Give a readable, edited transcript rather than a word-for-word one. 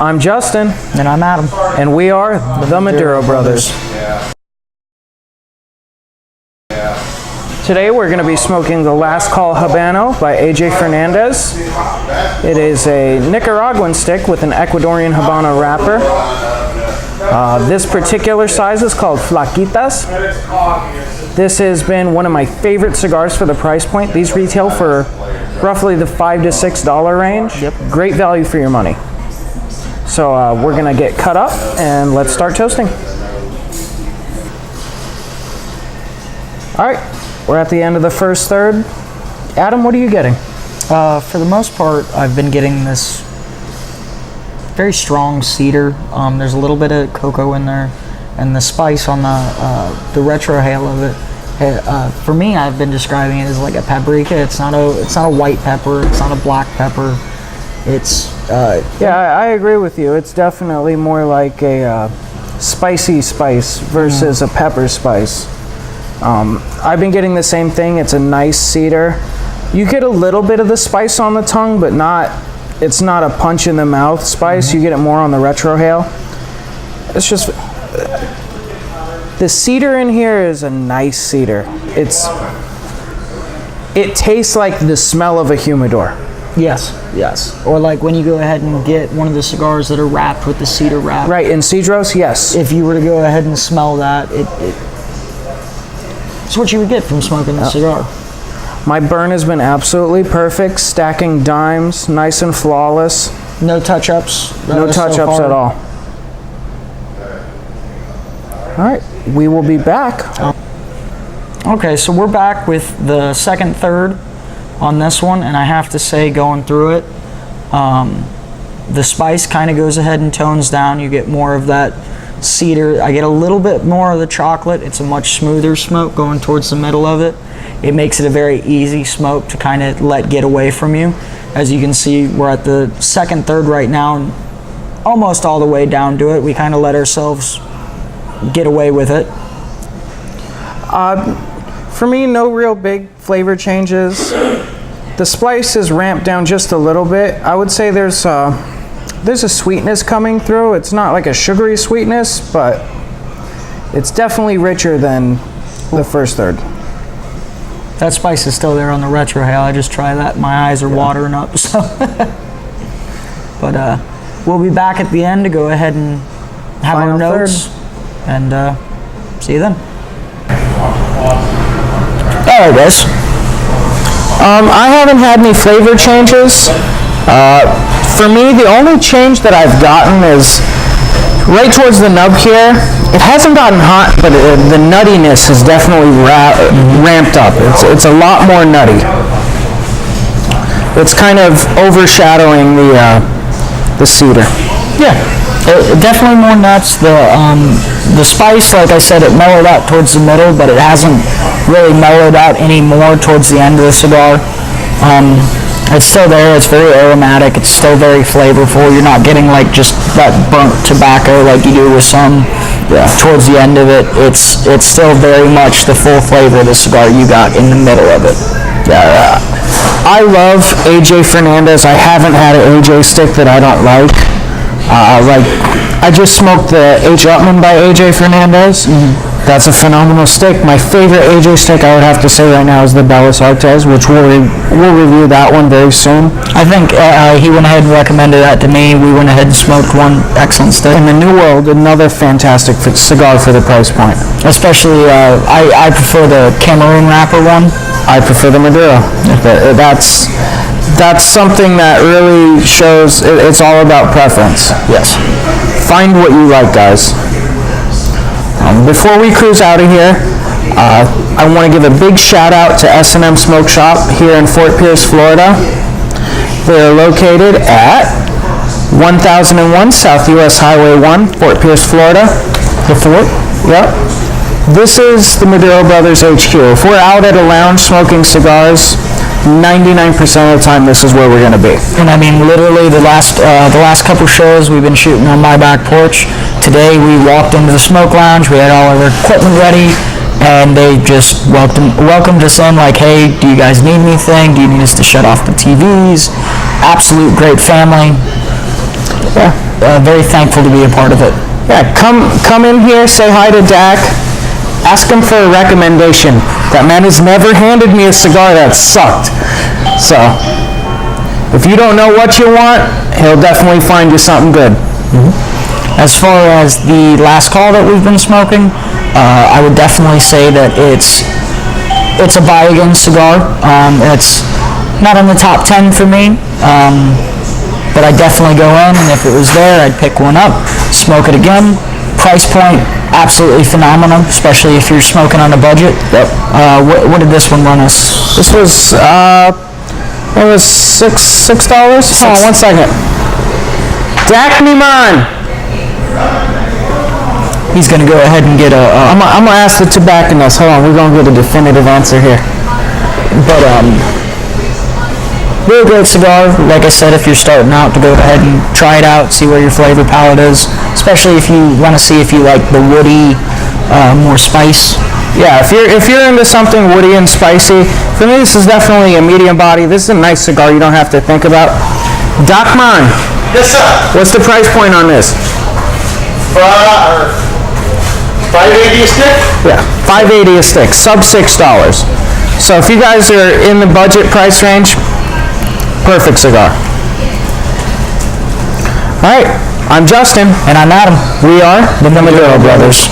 I'm Justin. And I'm Adam. And we are the Maduro Brothers. Today we're going to be smoking the Last Call Habano by AJ Fernandez. It is a Nicaraguan stick with an Ecuadorian Habano wrapper. This particular size is called Flaquitas. This has been one of my favorite cigars for the price point. These retail for roughly the $5 to $6 range. Yep. Great value for your money. So we're going to get cut up and let's start toasting. All right, we're at the end of the first third. Adam, what are you getting? For the most part, I've been getting this very strong cedar. There's a little bit of cocoa in there, and the spice on the retrohale of it. For me, I've been describing it as like a paprika. It's not a white pepper. It's not a black pepper. It's yeah, I agree with you. It's definitely more like a spicy spice versus a pepper spice. I've been getting the same thing. It's a nice cedar. You get a little bit of the spice on the tongue, but it's not a punch in the mouth spice. You get it more on the retrohale. It's just the cedar in here is a nice cedar. It tastes like the smell of a humidor. yes. Or like when you go ahead and get one of the cigars that are wrapped with the cedar wrap. Right, in Cedros, yes. If you were to go ahead and smell that, it's what you would get from smoking the cigar. My burn has been absolutely perfect, stacking dimes, nice and flawless. No touch-ups. No touch-ups at all. All right, we will be back. Okay, so we're back with the second third on this one, and I have to say, going through it, the spice kind of goes ahead and tones down. You get more of that cedar. I get a little bit more of the chocolate. It's a much smoother smoke going towards the middle of it. It makes it a very easy smoke to kind of let get away from you. As you can see, we're at the second third right now, and almost all the way down to it. We kind of let ourselves get away with it. For me, no real big flavor changes. The spice is ramped down just a little bit. I would say there's a sweetness coming through. It's not like a sugary sweetness, but it's definitely richer than the first third. That spice is still there on the retrohale. I just try that. My eyes are watering up. So, but we'll be back at the end to go ahead and have our notes, and see you then. Alright guys, I haven't had any flavor changes. For me, the only change that I've gotten is right towards the nub here. It hasn't gotten hot, but the nuttiness has definitely ramped up. It's a lot more nutty. It's kind of overshadowing the cedar. Yeah. Definitely more nuts. The spice, like I said, it mellowed out towards the middle, but it hasn't really mellowed out any more towards the end of the cigar. It's still there. It's very aromatic. It's still very flavorful. You're not getting like just that burnt tobacco like you do with some towards the end of it. It's still very much the full flavor of the cigar you got in the middle of it. I love AJ Fernandez. I haven't had an AJ stick that I don't like. I just smoked the H. Upman by AJ Fernandez. That's a phenomenal stick. My favorite AJ stick, I would have to say right now, is the Bellas Artes, which we'll review that one very soon. I think he went ahead and recommended that to me. We went ahead and smoked one excellent stick. In the New World, another fantastic cigar for the price point. Especially, I prefer the Cameroon wrapper one. I prefer the Maduro. That's something that really shows it's all about preference. Yes. Find what you like, guys. Before we cruise out of here, I want to give a big shout out to S&M Smoke Shop here in Fort Pierce, Florida. They are located at 1001 South US Highway 1, Fort Pierce, Florida. The fort? Yep. This is the Maduro Brothers HQ. If we're out at a lounge smoking cigars, 99% of the time this is where we're going to be. And I mean, literally the last couple shows we've been shooting on my back porch. Today we walked into the smoke lounge, we had all of our equipment ready, and they just welcomed us in like, hey, do you guys need anything? Do you need us to shut off the TVs? Absolute great family. very thankful to be a part of it. Yeah, come in here, say hi to Dak, ask him for a recommendation. That man has never handed me a cigar that sucked. So, if you don't know what you want, he'll definitely find you something good. As far as the last call that we've been smoking, I would definitely say that it's a buy again cigar. It's not in the top 10 for me, but I definitely go in, and if it was there, I'd pick one up, smoke it again. Price point, absolutely phenomenal, especially if you're smoking on a budget. Yep. What did this one run us? This was, it was $6. Hold on 1 second. Dak Niman. He's going to go ahead and get I'm gonna ask the tobacconist. Hold on, we're gonna get a definitive answer here. but really great cigar. Like I said, if you're starting out, to go ahead and try it out, see where your flavor palette is, especially if you want to see if you like the woody, more spice. Yeah, if you're into something woody and spicy, for me this is definitely a medium body. This is a nice cigar you don't have to think about. Docman, Yes, sir. what's the price point on this? 580 a stick? Yeah, $5.80 a stick, sub $6. So if you guys are in the budget price range, perfect cigar. All right, I'm Justin. And I'm Adam. We are the Maduro Brothers.